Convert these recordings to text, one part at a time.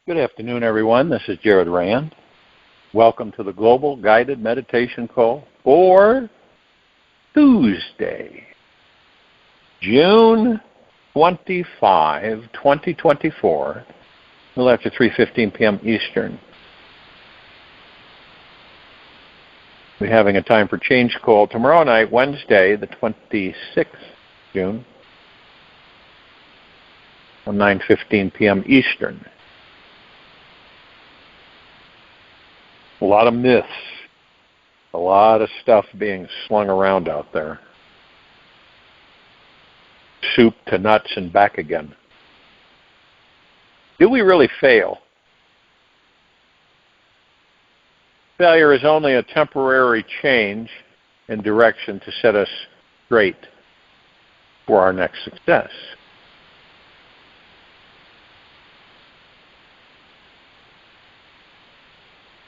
Good afternoon, everyone. This is Jared Rand. Welcome to the Global Guided Meditation Call for Tuesday, June 25, 2024, a little after 3:15 p.m. Eastern. We're having a time for change call tomorrow night, Wednesday, the 26th June, at 9:15 p.m. Eastern. A lot of myths, a lot of stuff being slung around out there. Soup to nuts and back again. Do we really fail? Failure is only a temporary change in direction to set us straight for our next success.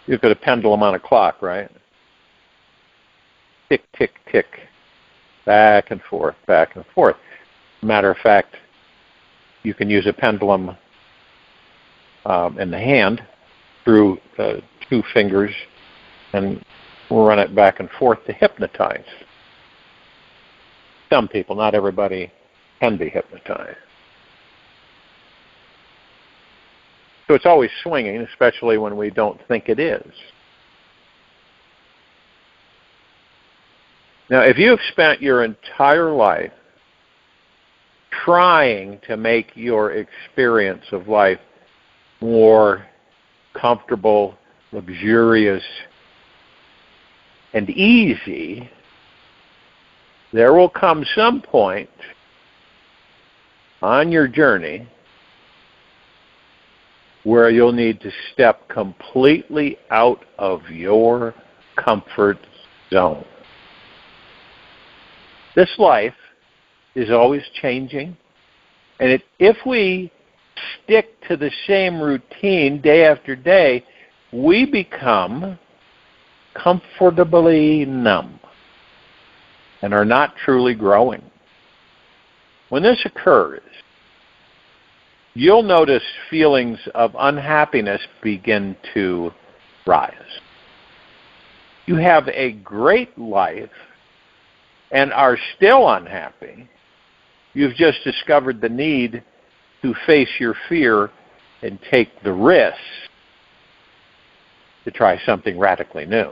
You've got a pendulum on a clock, right? Tick, tick, tick. Back and forth, back and forth. Matter of fact, you can use a pendulum in the hand through two fingers and run it back and forth to hypnotize. Some people, not everybody, can be hypnotized. So it's always swinging, especially when we don't think it is. Now, if you've spent your entire life trying to make your experience of life more comfortable, luxurious, and easy, there will come some point on your journey where you'll need to step completely out of your comfort zone. This life is always changing, and if we stick to the same routine day after day, we become comfortably numb and are not truly growing. When this occurs, you'll notice feelings of unhappiness begin to rise. You have a great life and are still unhappy. You've just discovered the need to face your fear and take the risk to try something radically new.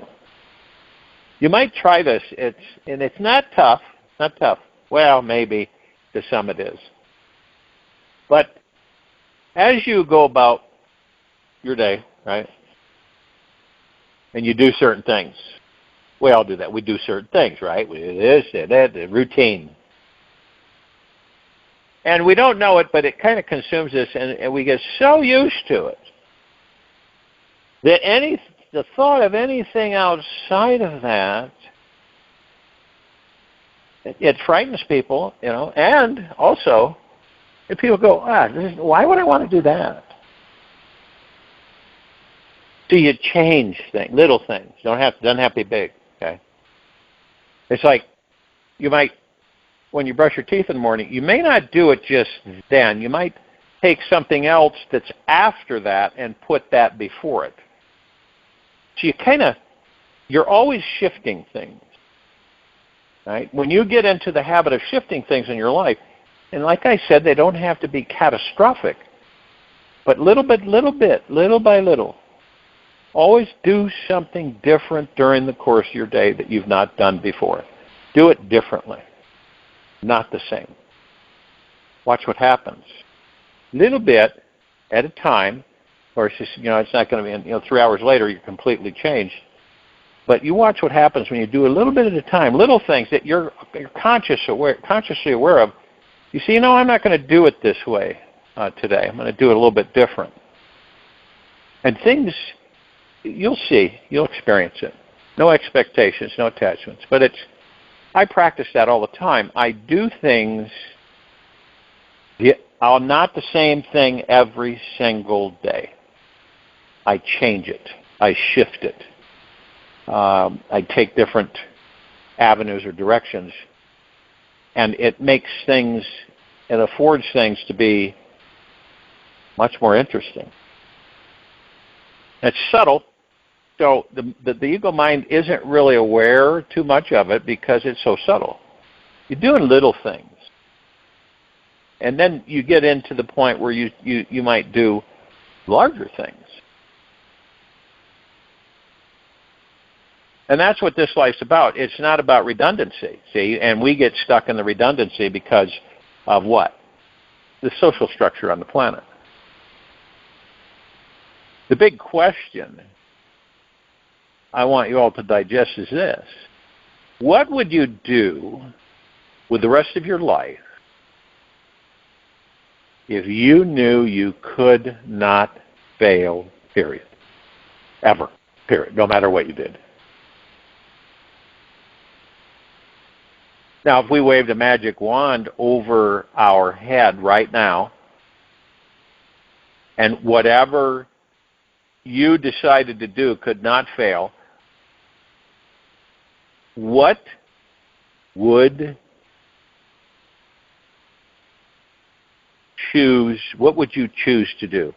You might try this. It's not tough. Not tough. Well, maybe to some it is. But as you go about your day, right, and you do certain things, we all do that. We do certain things, right? We do this, that, the routine. And we don't know it, but it kind of consumes us, and we get so used to it that the thought of anything outside of that, it frightens people, and also, if people go, why would I want to do that? So you change things, little things. Doesn't have to be big. Okay. It's like you might, when you brush your teeth in the morning, you may not do it just then. You might take something else that's after that and put that before it. So you're always shifting things. Right? When you get into the habit of shifting things in your life, and like I said, they don't have to be catastrophic, but little by little. Always do something different during the course of your day that you've not done before. Do it differently, not the same. Watch what happens. Little bit at a time. Of course, it's not going to be, 3 hours later you're completely changed. But you watch what happens when you do a little bit at a time, little things that you're consciously aware of. You see, I'm not going to do it this way today. I'm going to do it a little bit different. And things, you'll experience it. No expectations, no attachments. But I practice that all the time. I do things, not the same thing every single day. I change it. I shift it. I take different avenues or directions. And it makes things, it affords things to be much more interesting. It's subtle, so the ego mind isn't really aware too much of it because it's so subtle. You're doing little things. And then you get into the point where you might do larger things. And that's what this life's about. It's not about redundancy, see? And we get stuck in the redundancy because of what? The social structure on the planet. The big question I want you all to digest is this. What would you do with the rest of your life if you knew you could not fail, period? Ever, period, no matter what you did. Now, if we waved a magic wand over our head right now, and whatever you decided to do could not fail, what would you choose to do?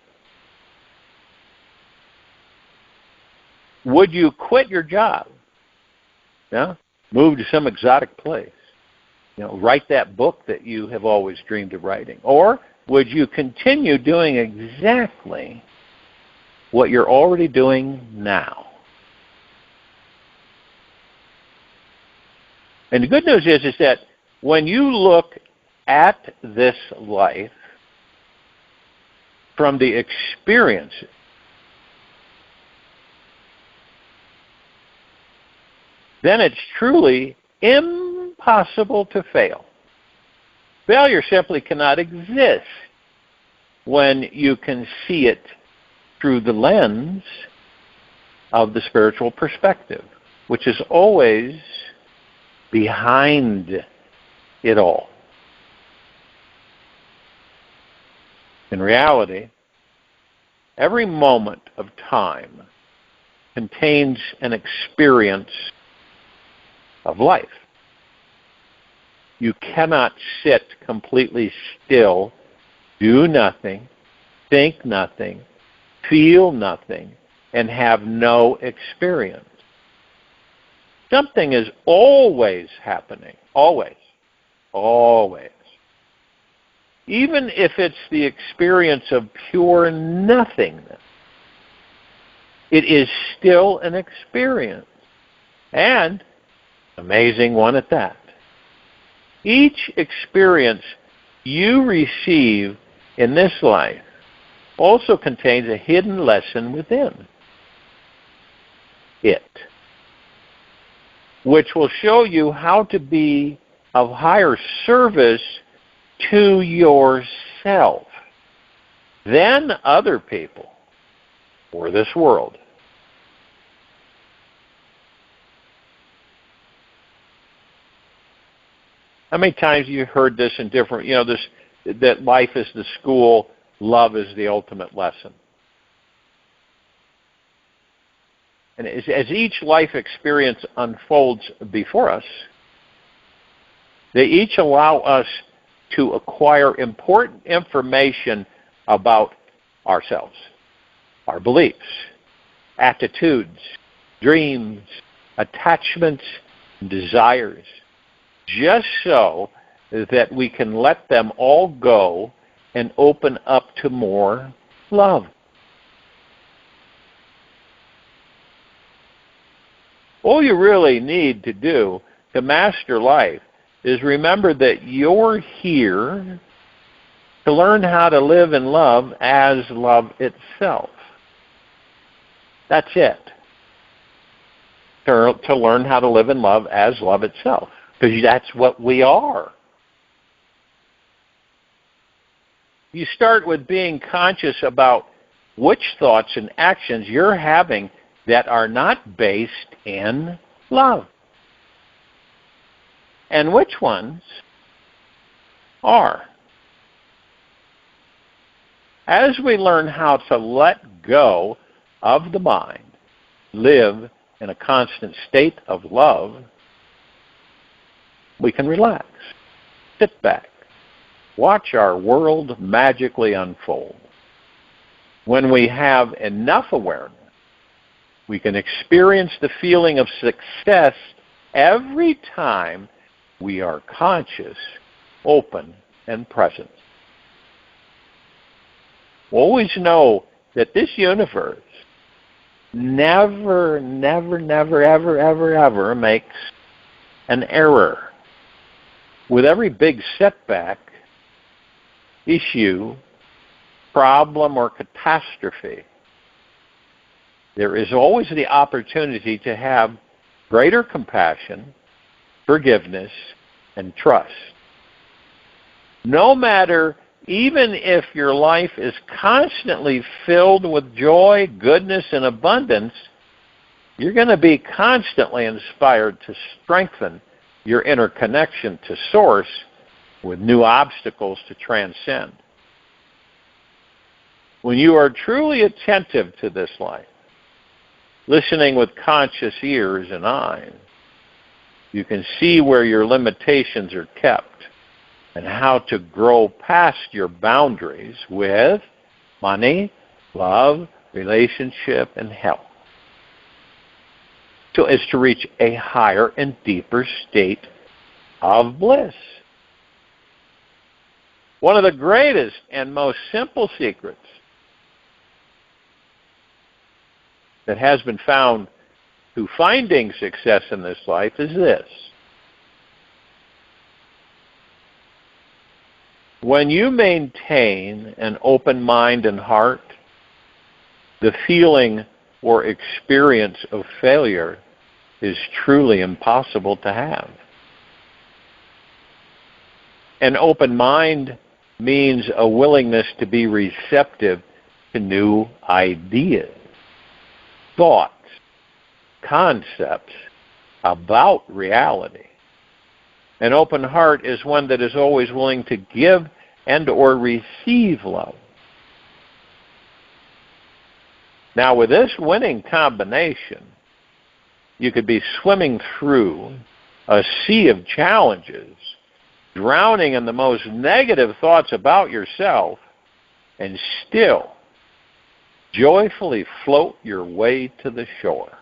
Would you quit your job? Yeah? Move to some exotic place? Write that book that you have always dreamed of writing? Or would you continue doing exactly what you're already doing now? And the good news is that when you look at this life from the experience, then it's truly impossible to fail. Failure simply cannot exist when you can see it through the lens of the spiritual perspective, which is always behind it all. In reality, every moment of time contains an experience of life. You cannot sit completely still, do nothing, think nothing, feel nothing, and have no experience. Something is always happening. Always. Always. Even if it's the experience of pure nothingness, it is still an experience. And amazing one at that. Each experience you receive in this life also contains a hidden lesson within it, which will show you how to be of higher service to yourself than other people or this world. How many times have you heard this in different, that life is the school, love is the ultimate lesson? And as each life experience unfolds before us, they each allow us to acquire important information about ourselves, our beliefs, attitudes, dreams, attachments, and desires, just so that we can let them all go and open up to more love. All you really need to do to master life is remember that you're here to learn how to live in love as love itself. That's it. To learn how to live in love as love itself. Because that's what we are. You start with being conscious about which thoughts and actions you're having that are not based in love. And which ones are. As we learn how to let go of the mind, live in a constant state of love, we can relax, sit back, watch our world magically unfold. When we have enough awareness We can experience the feeling of success every time we are conscious, open, and present. Always know that this universe never, ever makes an error. With every big setback, issue, problem, or catastrophe, there is always the opportunity to have greater compassion, forgiveness, and trust. No matter, even if your life is constantly filled with joy, goodness, and abundance, you're going to be constantly inspired to strengthen your inner connection to Source with new obstacles to transcend. When you are truly attentive to this life, listening with conscious ears and eyes, you can see where your limitations are kept and how to grow past your boundaries with money, love, relationship, and health, so as to reach a higher and deeper state of bliss. One of the greatest and most simple secrets that has been found through finding success in this life is this: when you maintain an open mind and heart, the feeling or experience of failure is truly impossible to have. An open mind means a willingness to be receptive to new ideas, thoughts, concepts about reality. An open heart is one that is always willing to give and or receive love. Now, with this winning combination, you could be swimming through a sea of challenges, drowning in the most negative thoughts about yourself, and still joyfully float your way to the shore.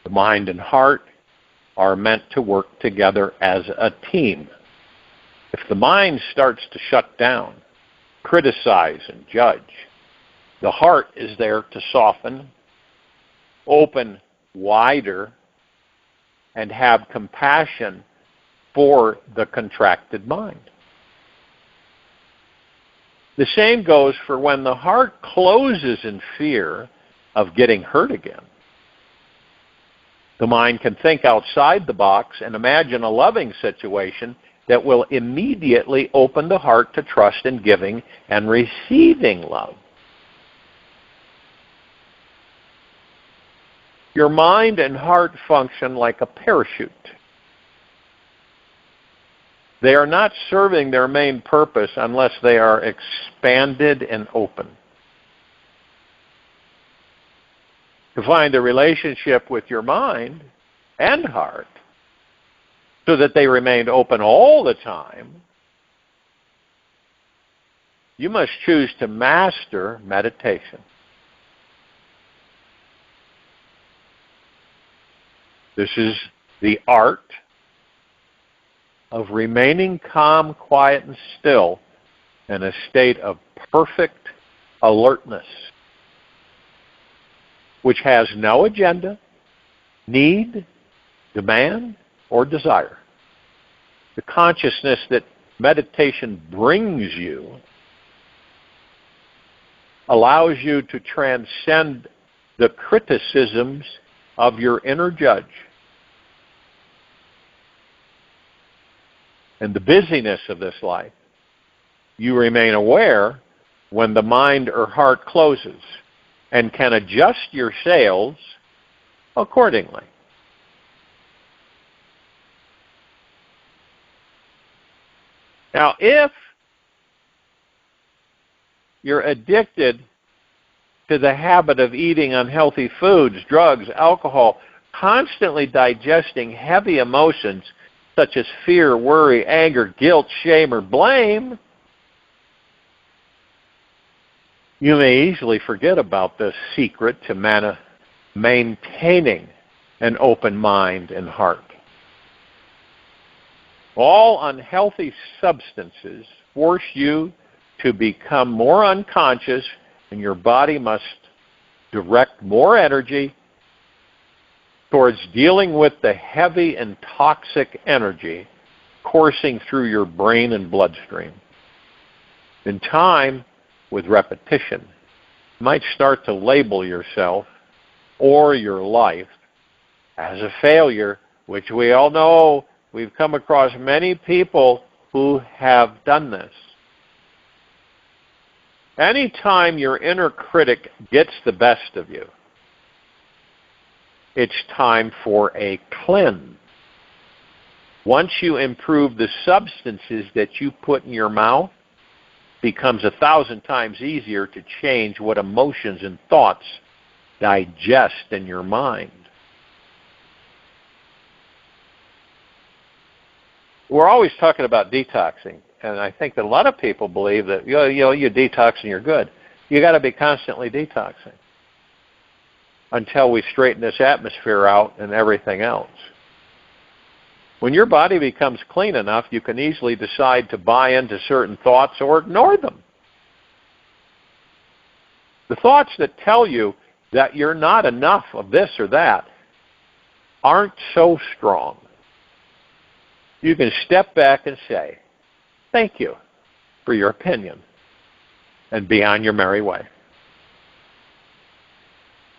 The mind and heart are meant to work together as a team. If the mind starts to shut down, criticize, and judge, the heart is there to soften, open wider, and have compassion for the contracted mind. The same goes for when the heart closes in fear of getting hurt again. The mind can think outside the box and imagine a loving situation that will immediately open the heart to trust in giving and receiving love. Your mind and heart function like a parachute. They are not serving their main purpose unless they are expanded and open. To find a relationship with your mind and heart so that they remain open all the time, you must choose to master meditation. This is the art of remaining calm, quiet, and still in a state of perfect alertness, which has no agenda, need, demand, or desire. The consciousness that meditation brings you allows you to transcend the criticisms of your inner judge and the busyness of this life. You remain aware when the mind or heart closes and can adjust your sails accordingly. Now, if you're addicted to the habit of eating unhealthy foods, drugs, alcohol, constantly digesting heavy emotions such as fear, worry, anger, guilt, shame, or blame, You may easily forget about this secret to maintaining an open mind and heart. All unhealthy substances force you to become more unconscious, and your body must direct more energy towards dealing with the heavy and toxic energy coursing through your brain and bloodstream. In time, with repetition, you might start to label yourself or your life as a failure, which we all know. We've come across many people who have done this. Anytime your inner critic gets the best of you, it's time for a cleanse. Once you improve the substances that you put in your mouth, it becomes 1,000 times easier to change what emotions and thoughts digest in your mind. We're always talking about detoxing, and I think that a lot of people believe that you detox and you're good. You got to be constantly detoxing until we straighten this atmosphere out and everything else. When your body becomes clean enough, you can easily decide to buy into certain thoughts or ignore them. The thoughts that tell you that you're not enough of this or that aren't so strong. You can step back and say, thank you for your opinion, and be on your merry way.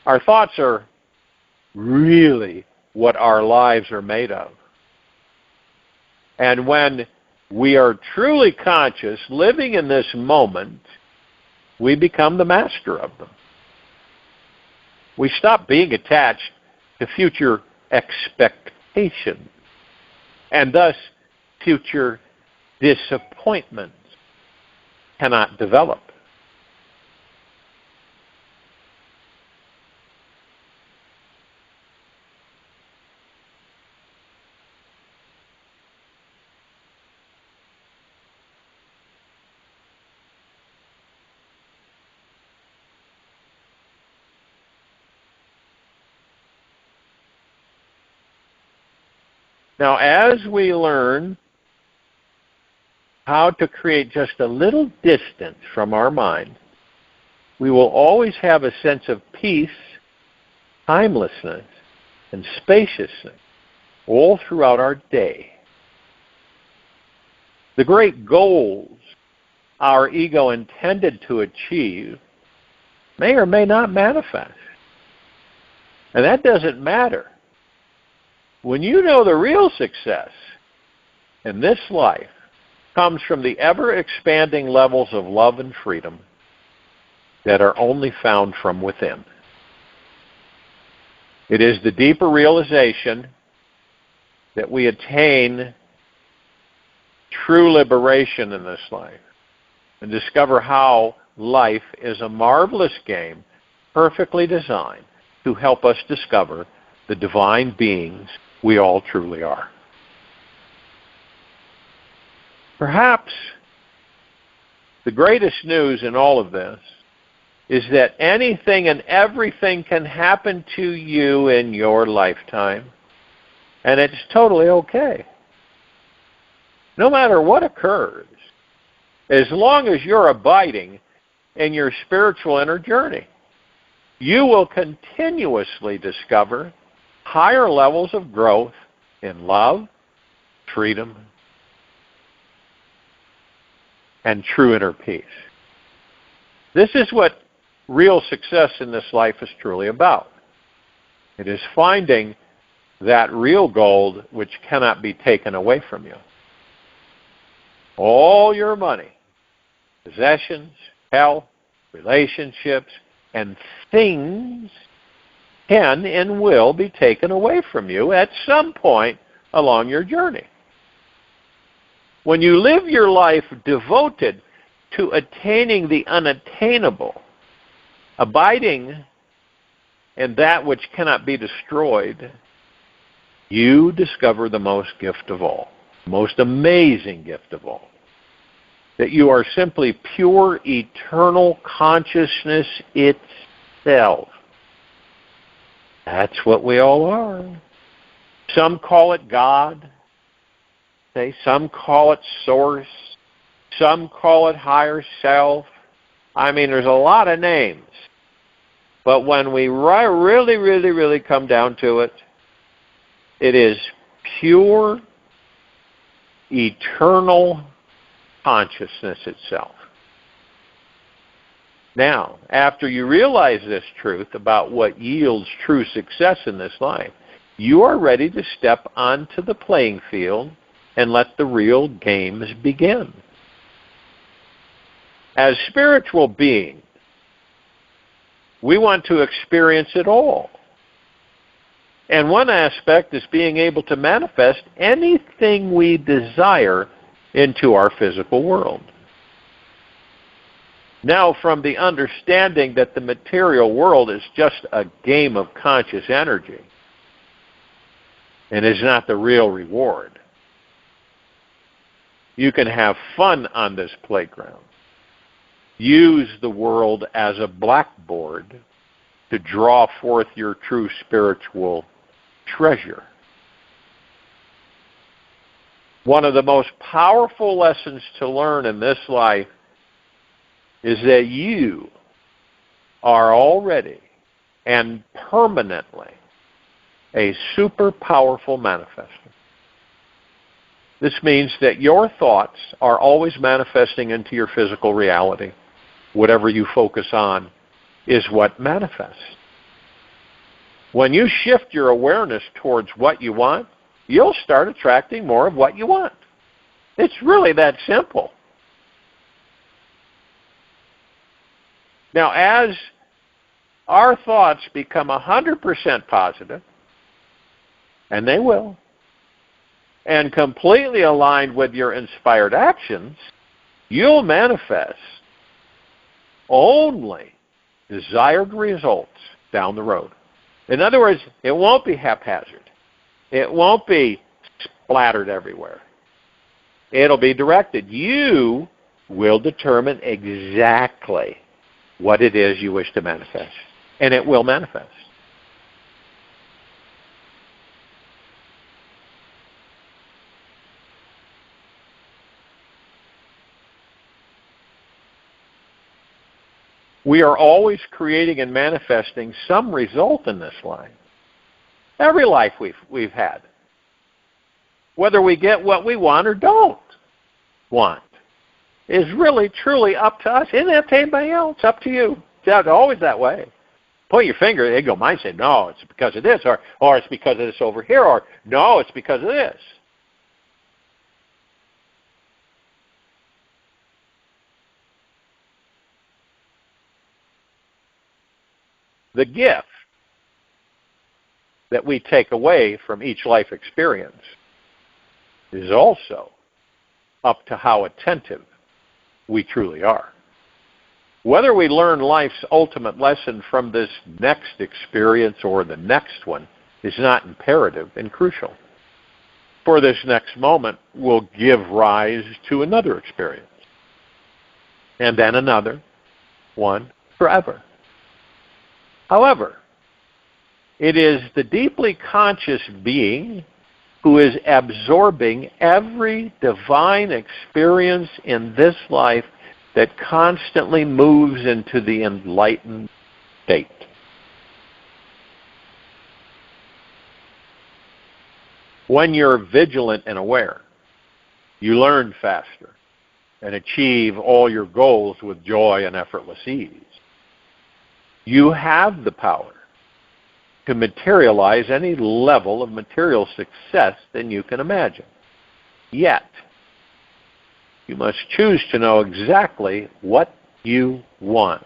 Our thoughts are really what our lives are made of. And when we are truly conscious, living in this moment, we become the master of them. We stop being attached to future expectations, and thus future disappointments cannot develop. Now, as we learn how to create just a little distance from our mind, we will always have a sense of peace, timelessness, and spaciousness all throughout our day. The great goals our ego intended to achieve may or may not manifest. And that doesn't matter. When you know the real success in this life comes from the ever-expanding levels of love and freedom that are only found from within. It is the deeper realization that we attain true liberation in this life and discover how life is a marvelous game perfectly designed to help us discover the divine beings we all truly are. Perhaps the greatest news in all of this is that anything and everything can happen to you in your lifetime, and it's totally okay. No matter what occurs, as long as you're abiding in your spiritual inner journey, you will continuously discover higher levels of growth in love, freedom, and true inner peace. This is what real success in this life is truly about. It is finding that real gold which cannot be taken away from you. All your money, possessions, health, relationships, and things can and will be taken away from you at some point along your journey. When you live your life devoted to attaining the unattainable, abiding in that which cannot be destroyed, you discover the most gift of all, the most amazing gift of all. that you are simply pure, eternal consciousness itself. That's what we all are. Some call it God. Some call it Source. Some call it Higher Self. I mean, there's a lot of names. But when we really, really, really come down to it, it is pure, eternal consciousness itself. Now, after you realize this truth about what yields true success in this life, you are ready to step onto the playing field and let the real games begin. As spiritual beings, we want to experience it all. And one aspect is being able to manifest anything we desire into our physical world. Now, from the understanding that the material world is just a game of conscious energy and is not the real reward, you can have fun on this playground. Use the world as a blackboard to draw forth your true spiritual treasure. One of the most powerful lessons to learn in this life is that you are already and permanently a super powerful manifester. This means that your thoughts are always manifesting into your physical reality. Whatever you focus on is what manifests. When you shift your awareness towards what you want, you'll start attracting more of what you want. It's really that simple. Now, as our thoughts become 100% positive, and they will, and completely aligned with your inspired actions, you'll manifest only desired results down the road. In other words, it won't be haphazard. It won't be splattered everywhere. It'll be directed. You will determine exactly what it is you wish to manifest, and it will manifest. We are always creating and manifesting some result in this life. Every life we've had. Whether we get what we want or don't want is really, truly up to us. Isn't up to anybody else? Up to you. It's always that way. Point your finger, the ego might say, no, it's because of this, or it's because of this over here, or no, it's because of this. The gift that we take away from each life experience is also up to how attentive we truly are. Whether we learn life's ultimate lesson from this next experience or the next one is not imperative and crucial. For this next moment will give rise to another experience, and then another one forever. However, it is the deeply conscious being who is absorbing every divine experience in this life that constantly moves into the enlightened state. When you're vigilant and aware, you learn faster and achieve all your goals with joy and effortless ease. You have the power to materialize any level of material success than you can imagine. Yet, you must choose to know exactly what you want.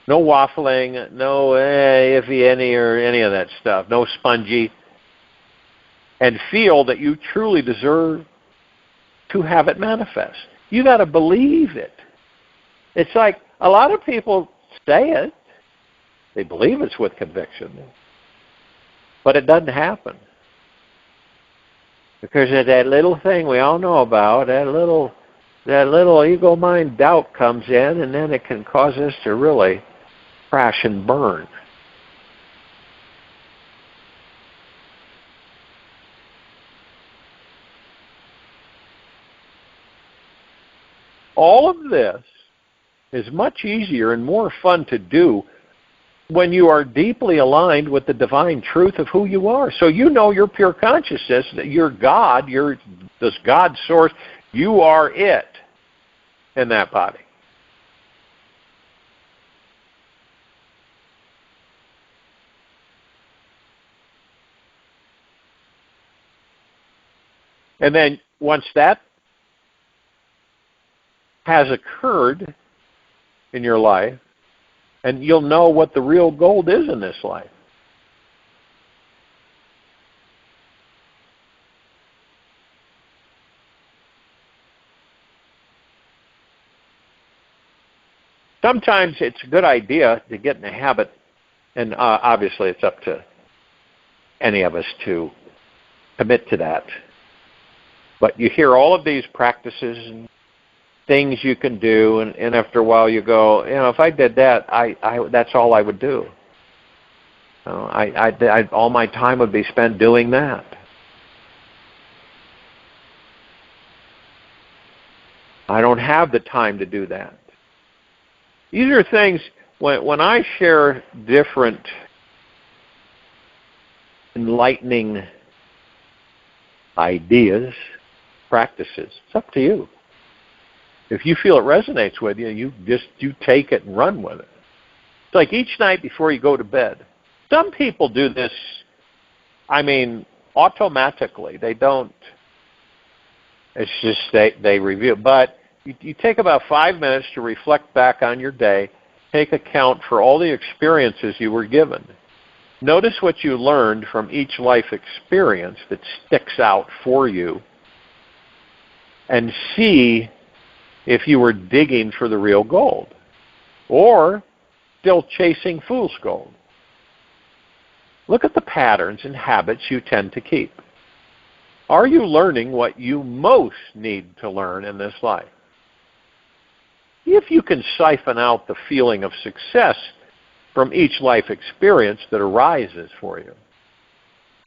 No waffling, no iffy any or any of that stuff, no spongy. And feel that you truly deserve to have it manifest. You got to believe it. It's like a lot of people say it. They believe it's with conviction. But it doesn't happen. Because of that little thing we all know about, that little that little ego mind doubt comes in, and then it can cause us to really crash and burn. All of this is much easier and more fun to do when you are deeply aligned with the divine truth of who you are. So you know your pure consciousness, that you're God, you're this God source, you are it in that body. And then once that has occurred in your life, and you'll know what the real gold is in this life. Sometimes it's a good idea to get in the habit, and obviously it's up to any of us to commit to that. But you hear all of these practices and things you can do, and after a while you go, if I did that, that's all I would do. All my time would be spent doing that. I don't have the time to do that. These are things, when I share different enlightening ideas, practices, it's up to you. If you feel it resonates with you, you take it and run with it. It's like each night before you go to bed. Some people do this, automatically. They don't. It's just they review. But you take about 5 minutes to reflect back on your day, take account for all the experiences you were given. Notice what you learned from each life experience that sticks out for you, and see if you were digging for the real gold or still chasing fool's gold. Look at the patterns and habits you tend to keep. Are you learning what you most need to learn in this life? If you can siphon out the feeling of success from each life experience that arises for you,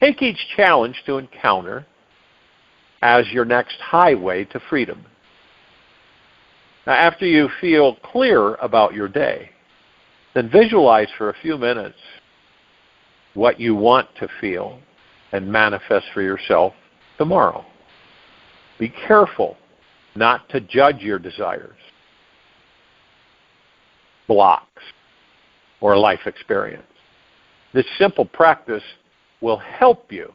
take each challenge to encounter as your next highway to freedom. Now, after you feel clear about your day, then visualize for a few minutes what you want to feel and manifest for yourself tomorrow. Be careful not to judge your desires, blocks, or life experience. This simple practice will help you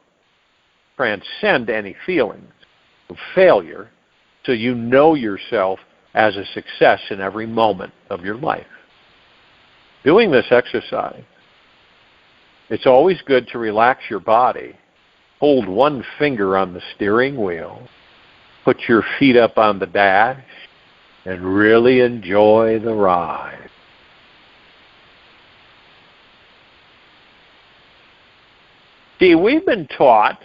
transcend any feelings of failure so you know yourself as a success in every moment of your life. Doing this exercise, it's always good to relax your body, hold one finger on the steering wheel, put your feet up on the dash, and really enjoy the ride. See, we've been taught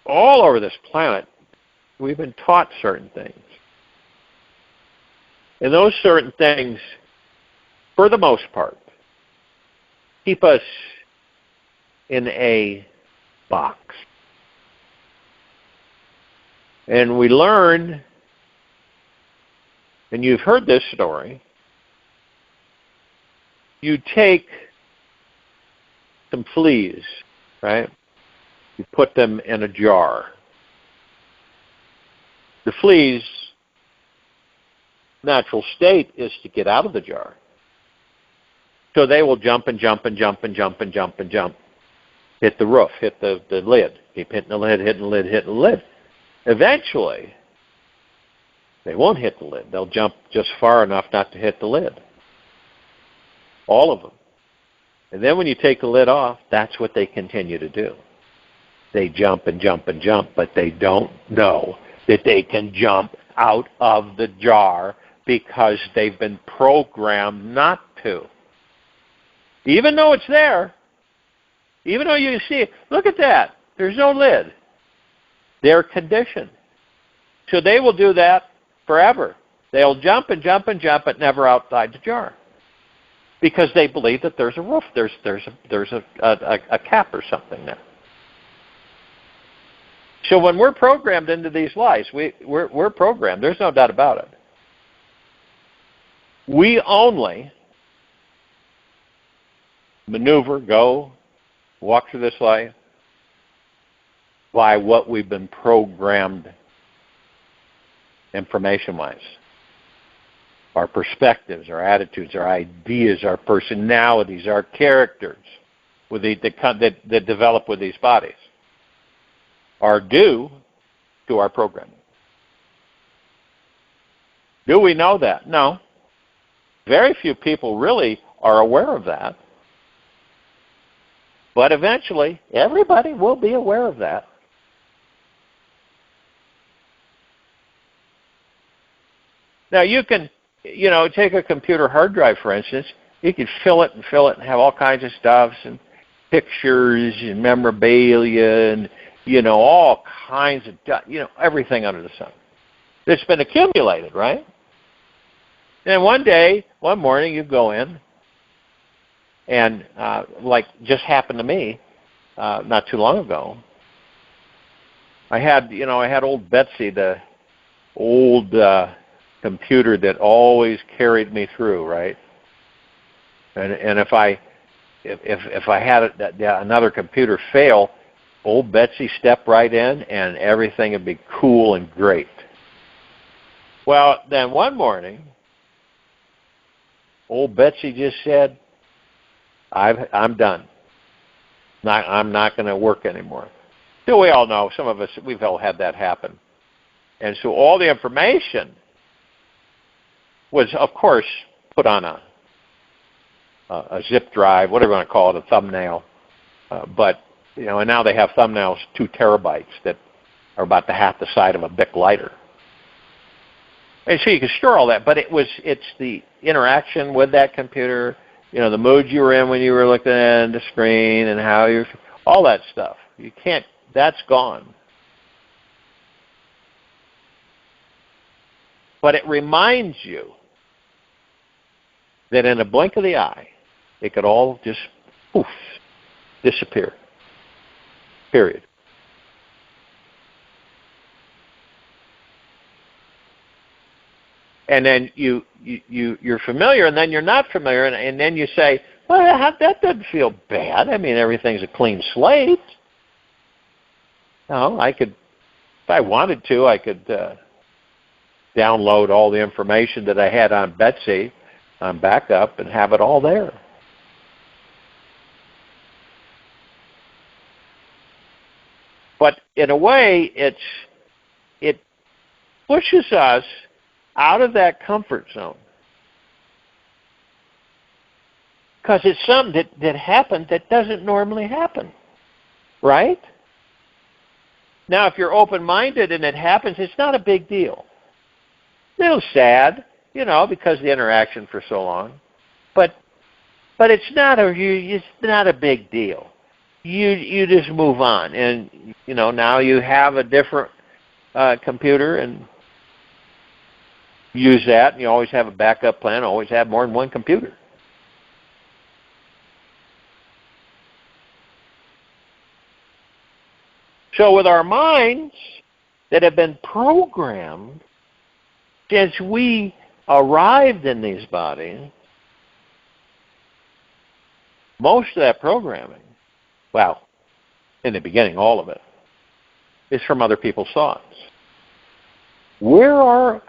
all over this planet, we've been taught certain things. And those certain things, for the most part, keep us in a box. And we learn, and you've heard this story, you take some fleas, right? You put them in a jar. The flea's natural state is to get out of the jar. So they will jump and jump and jump and jump and jump and jump. Hit the roof, hit the lid. Keep hitting the lid, hitting the lid, hitting the lid. Eventually, they won't hit the lid. They'll jump just far enough not to hit the lid. All of them. And then when you take the lid off, that's what they continue to do. They jump and jump and jump, but they don't know that they can jump out of the jar because they've been programmed not to. Even though it's there, even though you see it, look at that, there's no lid. They're conditioned. So they will do that forever. They'll jump and jump and jump, but never outside the jar, because they believe that there's a roof, there's a cap or something there. So when we're programmed into these lies, we're programmed. There's no doubt about it. We only maneuver, walk through this life by what we've been programmed information-wise. Our perspectives, our attitudes, our ideas, our personalities, our characters that develop with these bodies are due to our programming. Do we know that? No. Very few people really are aware of that. But eventually, everybody will be aware of that. Now, you can, take a computer hard drive, for instance. You can fill it and have all kinds of stuff and pictures and memorabilia and, all kinds of, everything under the sun. It's been accumulated, right? And one morning, you go in, and like just happened to me not too long ago, I had old Betsy, the old computer that always carried me through, right? And if I had another computer fail, old Betsy stepped right in, and everything would be cool and great. Well, then one morning, old Betsy just said, I'm done. I'm not going to work anymore. So we all know, some of us, we've all had that happen. And so all the information was, of course, put on a zip drive, whatever you want to call it, a thumbnail. But, and now they have thumbnails 2 terabytes that are about half the size of a Bic lighter. And so you can store all that, but it's the interaction with that computer, the mood you were in when you were looking at the screen and how all that stuff. You can't, that's gone. But it reminds you that in a blink of the eye, it could all just poof, disappear. Period. And then you're familiar, and then you're not familiar, and then you say, well, that doesn't feel bad. I mean, everything's a clean slate. No, if I wanted to, I could download all the information that I had on Betsy on backup and have it all there. But in a way, it pushes us out of that comfort zone. Because it's something that happened that doesn't normally happen. Right? Now, if you're open-minded and it happens, it's not a big deal. A little sad, because the interaction for so long. But it's not a big deal. You just move on. And, now you have a different computer and use that, and you always have a backup plan, always have more than one computer. So with our minds that have been programmed since we arrived in these bodies, most of that programming, well, in the beginning, all of it, is from other people's thoughts. What are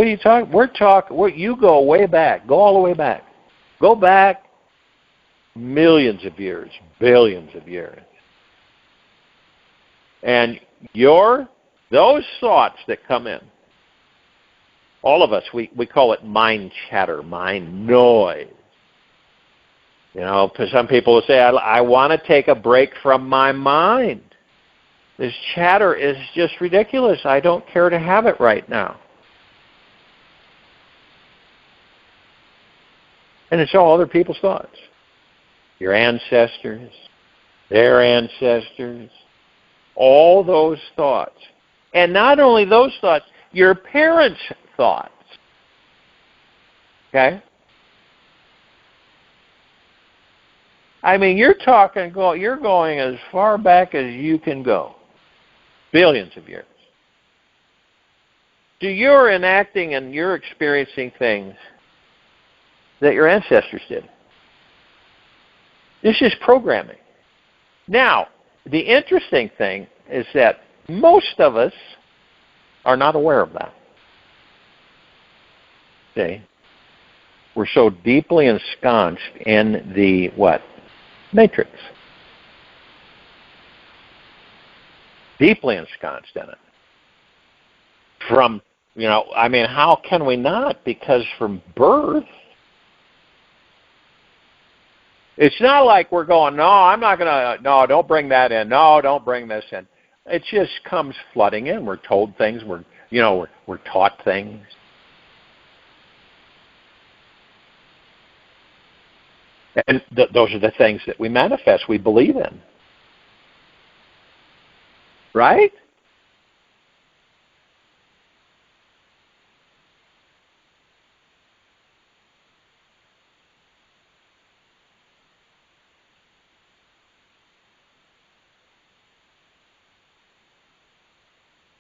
you talking? You go way back. Go all the way back. Go back millions of years, billions of years. And those thoughts that come in, all of us, we call it mind chatter, mind noise. Some people will say, I want to take a break from my mind. This chatter is just ridiculous. I don't care to have it right now. And it's all other people's thoughts. Your ancestors, their ancestors, All those thoughts. And not only those thoughts, your parents' thoughts. Okay? I mean, you're going as far back as you can go. Billions of years. So you're enacting and you're experiencing things that your ancestors did. This is programming. Now, the interesting thing is that most of us are not aware of that. See? We're so deeply ensconced in the what? Matrix. Deeply ensconced in it. From, how can we not? Because from birth, it's not like we're going, no, don't bring that in. No, don't bring this in. It just comes flooding in. We're told things. We're taught things. And those are the things that we manifest, we believe in. Right?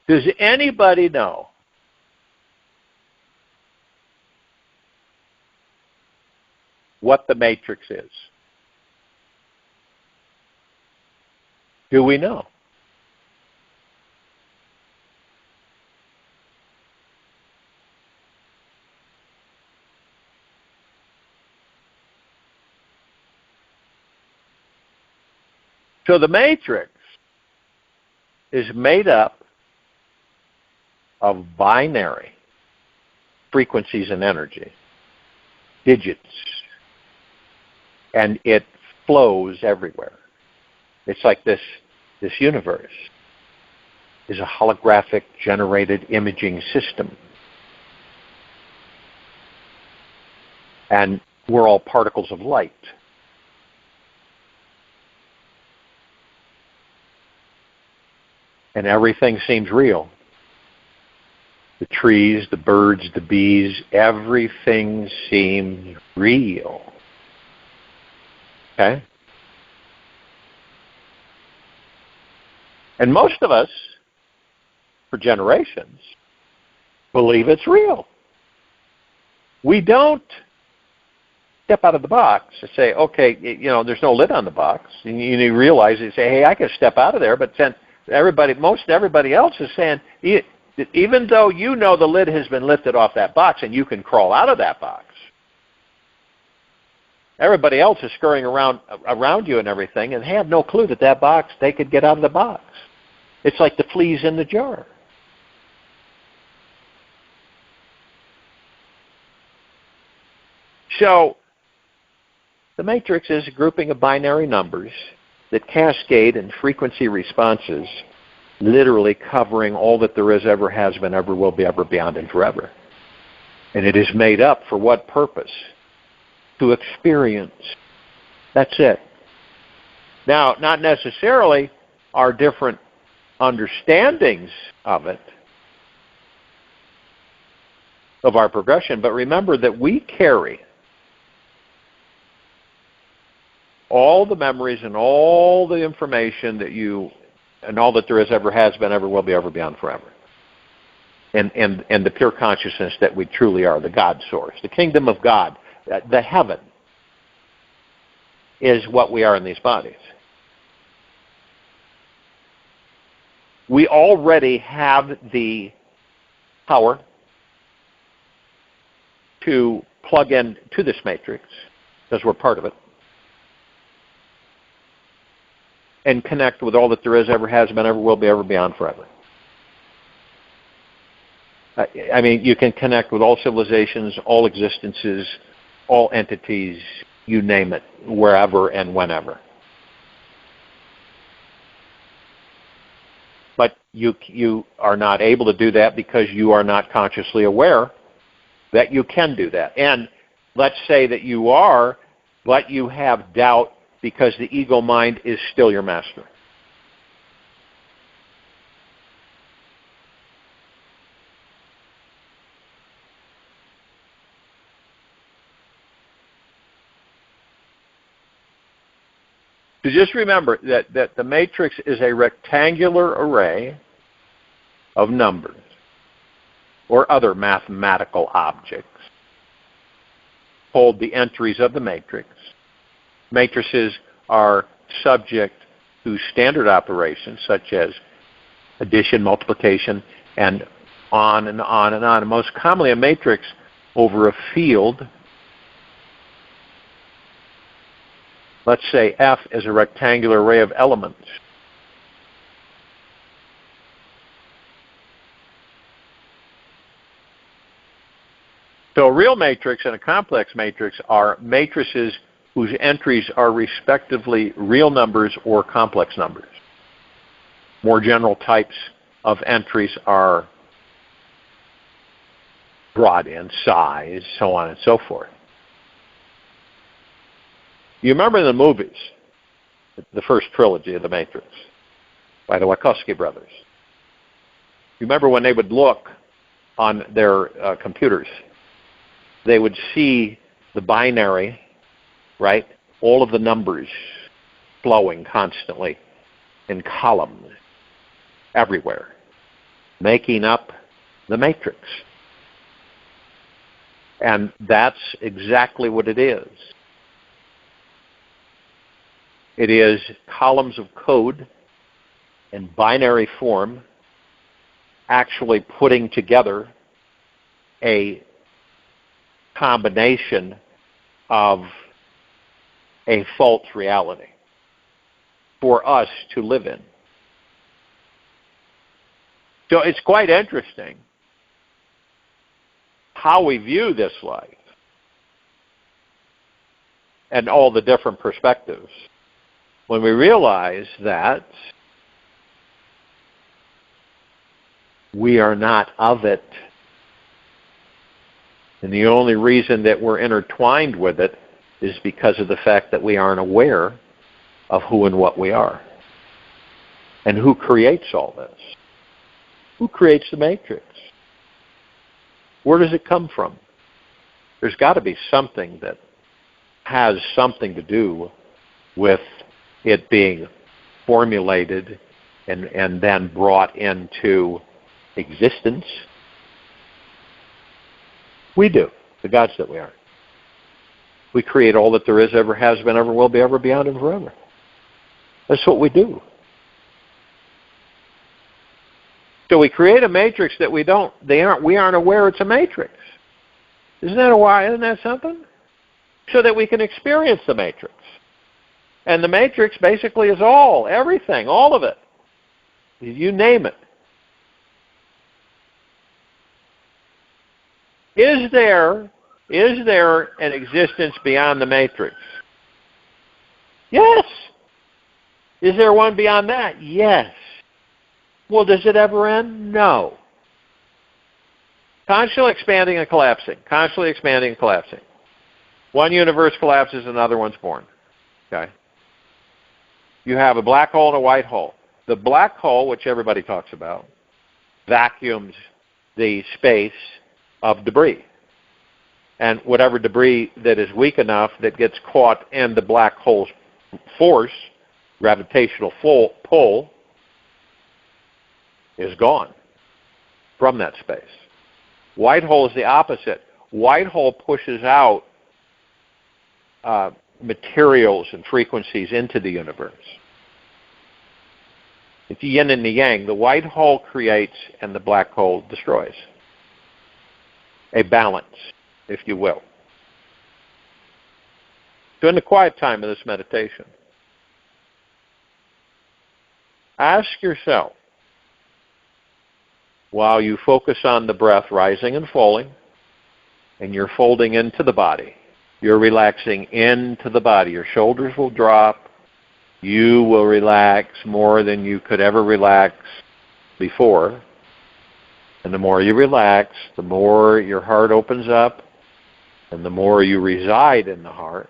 Does anybody know what the matrix is? Do we know? So the matrix is made up of binary frequencies and energy, digits, and it flows everywhere. It's like this universe is a holographic generated imaging system. And we're all particles of light. And everything seems real. The trees, the birds, the bees, everything seems real. Okay? And most of us, for generations, believe it's real. We don't step out of the box and say, okay, there's no lid on the box. And you realize, you say, hey, I can step out of there, but then most everybody else is saying, even though the lid has been lifted off that box and you can crawl out of that box, everybody else is scurrying around you and everything and have no clue that box, they could get out of the box. It's like the fleas in the jar. So, the matrix is a grouping of binary numbers that cascade in frequency responses, literally covering all that there is, ever has been, ever will be, ever beyond, and forever. And it is made up for what purpose? To experience. That's it. Now, not necessarily our different understandings of it, of our progression, but remember that we carry all the memories and all the information and all that there is, ever has been, ever will be, ever beyond, forever. And the pure consciousness that we truly are, the God source, the kingdom of God, the heaven, is what we are in these bodies. We already have the power to plug in to this matrix, because we're part of it, and connect with all that there is, ever has been, ever will be, ever beyond, forever. I mean, you can connect with all civilizations, all existences, all entities, you name it, wherever and whenever. But you are not able to do that because you are not consciously aware that you can do that. And let's say that you are, but you have doubt because the ego mind is still your master. So just remember that the matrix is a rectangular array of numbers or other mathematical objects called the entries of the matrix. Matrices are subject to standard operations such as addition, multiplication, and on and on and on. And most commonly a matrix over a field, let's say F is a rectangular array of elements. So a real matrix and a complex matrix are matrices whose entries are respectively real numbers or complex numbers. More general types of entries are brought in, size, so on and so forth. You remember the movies, the first trilogy of The Matrix by the Wachowski brothers. You remember when they would look on their computers, they would see the binary, right? All of the numbers flowing constantly in columns everywhere, making up the matrix. And that's exactly what it is. It is columns of code in binary form actually putting together a combination of a false reality for us to live in. So it's quite interesting how we view this life and all the different perspectives when we realize that we are not of it. And the only reason that we're intertwined with it is because of the fact that we aren't aware of who and what we are. And who creates all this? Who creates the matrix? Where does it come from? There's got to be something that has something to do with it being formulated and then brought into existence. We do, the gods that we are. We create all that there is, ever has been, ever will be, ever beyond, and forever. That's what we do. So we create a matrix that we aren't aware it's a matrix. Isn't that something? So that we can experience the matrix. And the matrix basically is everything, all of it. You name it. Is there an existence beyond the matrix? Yes. Is there one beyond that? Yes. Well, does it ever end? No. Constantly expanding and collapsing. Constantly expanding and collapsing. One universe collapses, another one's born. Okay? You have a black hole and a white hole. The black hole, which everybody talks about, vacuums the space of debris. And whatever debris that is weak enough that gets caught in the black hole's force, gravitational pull, is gone from that space. White hole is the opposite. White hole pushes out materials and frequencies into the universe. It's the yin and the yang. The white hole creates and the black hole destroys. A balance, if you will. So in the quiet time of this meditation, ask yourself, while you focus on the breath rising and falling, and you're folding into the body, you're relaxing into the body. Your shoulders will drop. You will relax more than you could ever relax before. And the more you relax, the more your heart opens up, and the more you reside in the heart.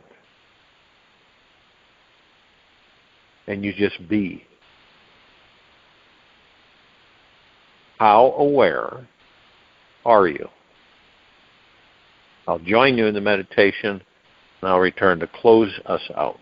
And you just be. How aware are you? I'll join you in the meditation, and I'll return to close us out.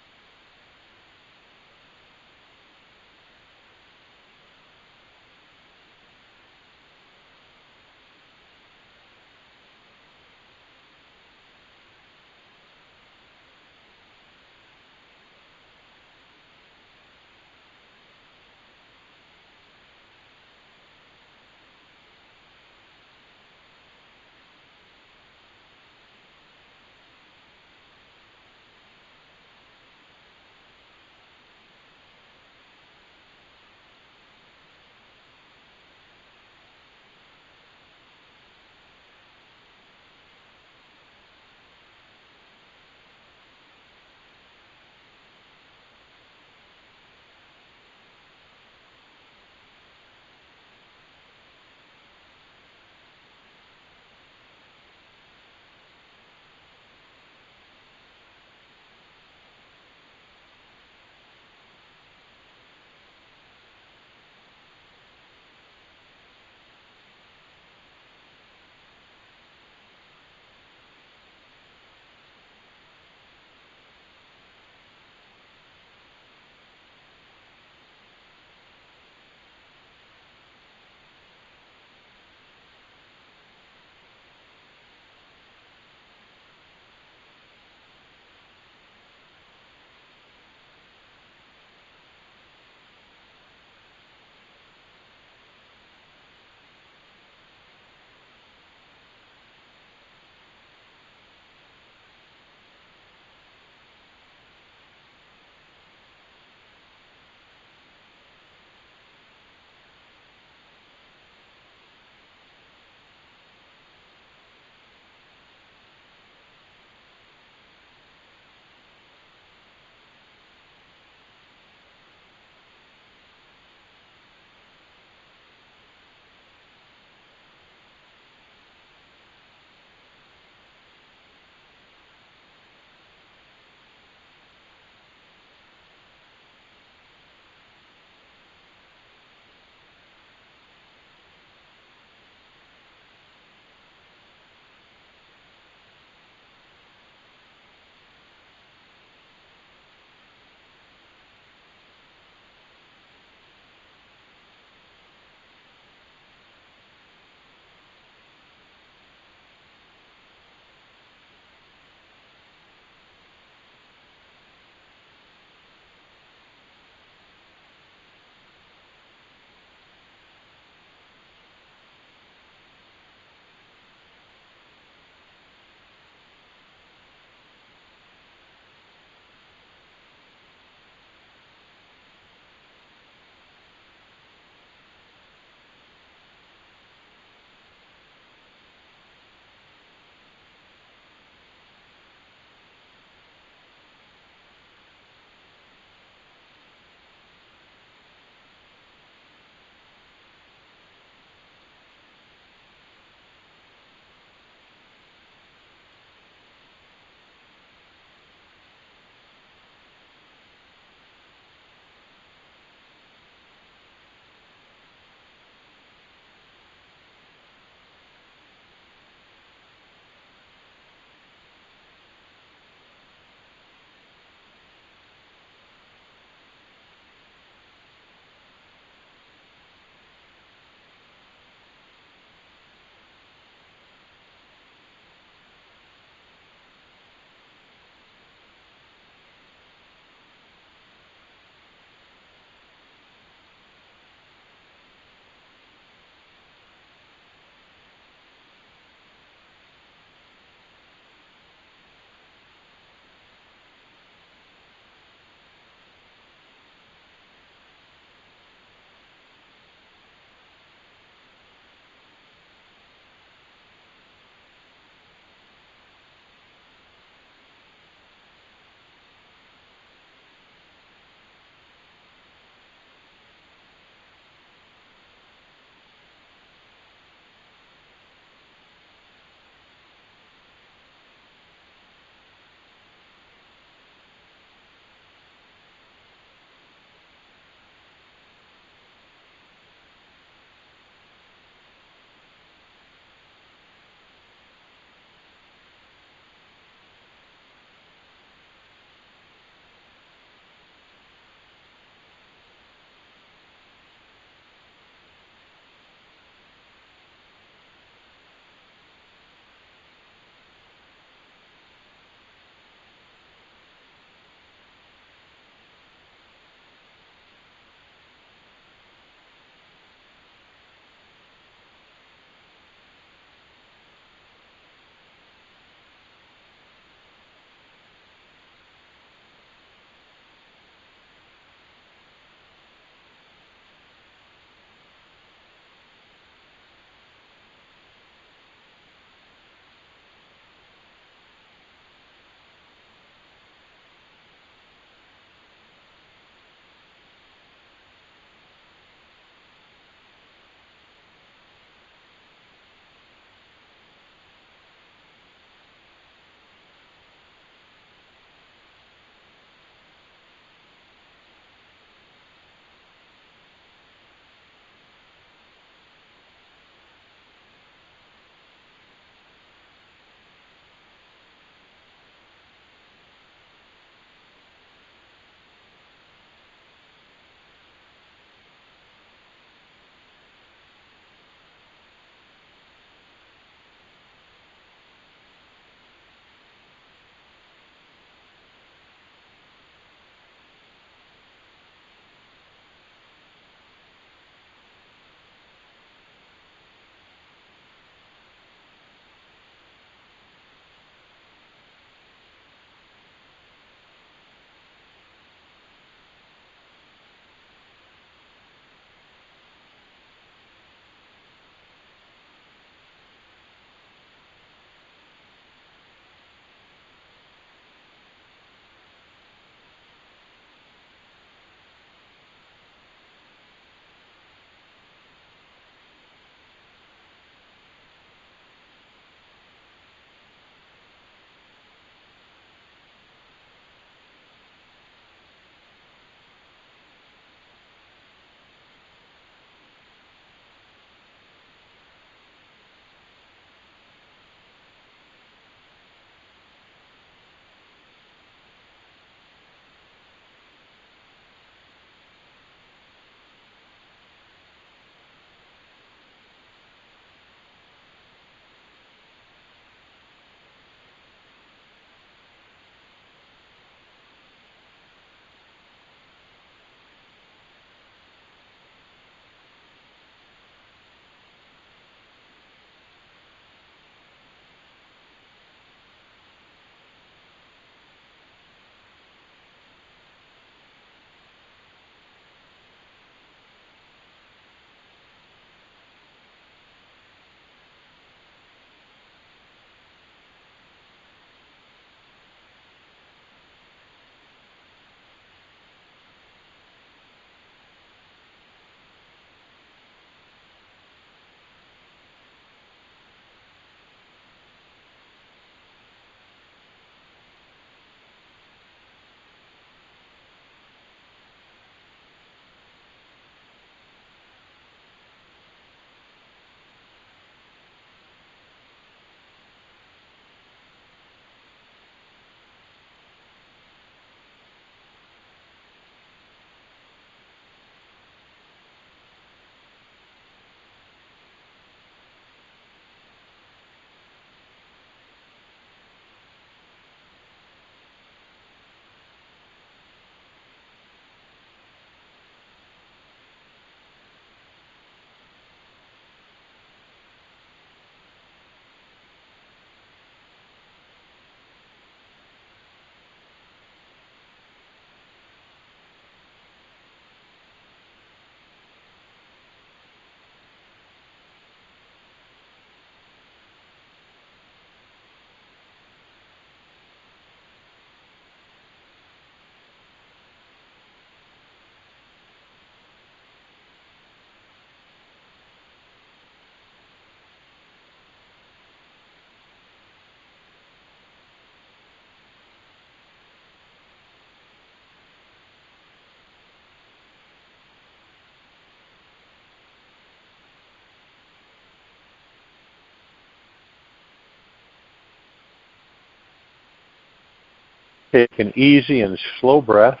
Take an easy and slow breath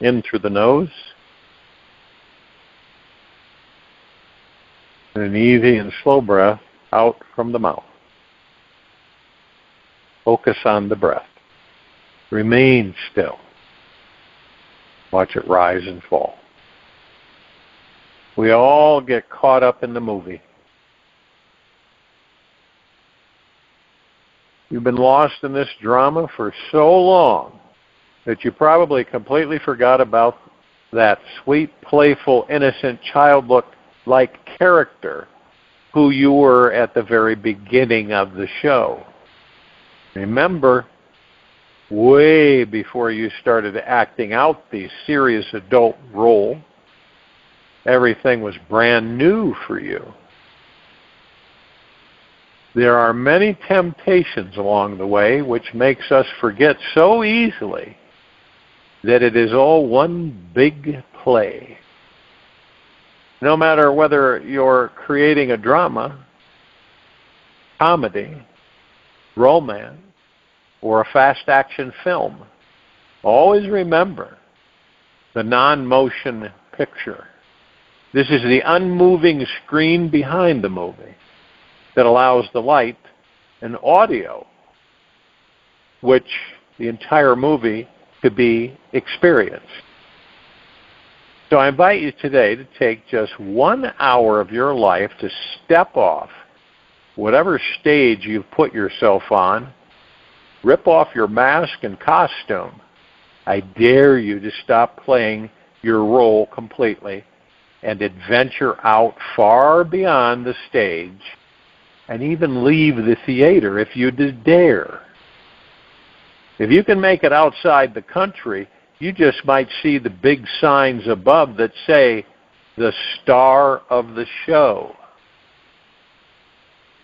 in through the nose, and an easy and slow breath out from the mouth. Focus on the breath. Remain still. Watch it rise and fall. We all get caught up in the movie. You've been lost in this drama for so long that you probably completely forgot about that sweet, playful, innocent, childlike character who you were at the very beginning of the show. Remember, way before you started acting out the serious adult role, everything was brand new for you. There are many temptations along the way which makes us forget so easily that it is all one big play. No matter whether you're creating a drama, comedy, romance, or a fast-action film, always remember the non-motion picture. This is the unmoving screen behind the movie that allows the light and audio, which the entire movie could be experienced. So I invite you today to take just 1 hour of your life to step off whatever stage you've put yourself on, rip off your mask and costume. I dare you to stop playing your role completely and adventure out far beyond the stage and even leave the theater if you dare. If you can make it outside the country, you just might see the big signs above that say, the star of the show.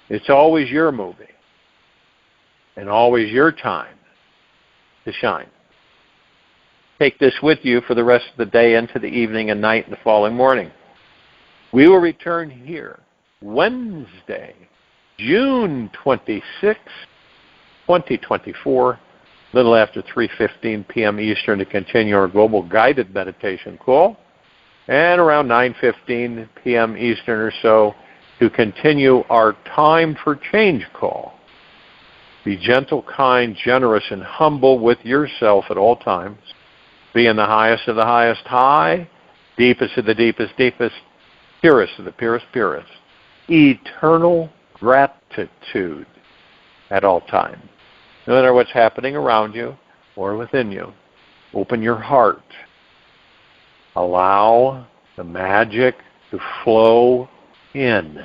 It's always your movie and always your time to shine. Take this with you for the rest of the day into the evening and night and the following morning. We will return here Wednesday, June 26, 2024, a little after 3:15 p.m. Eastern to continue our global guided meditation call, and around 9:15 p.m. Eastern or so to continue our time for change call. Be gentle, kind, generous, and humble with yourself at all times. Be in the highest of the highest high, deepest of the deepest deepest, purest of the purest purest. Eternal gratitude at all times. No matter what's happening around you or within you, open your heart. Allow the magic to flow in.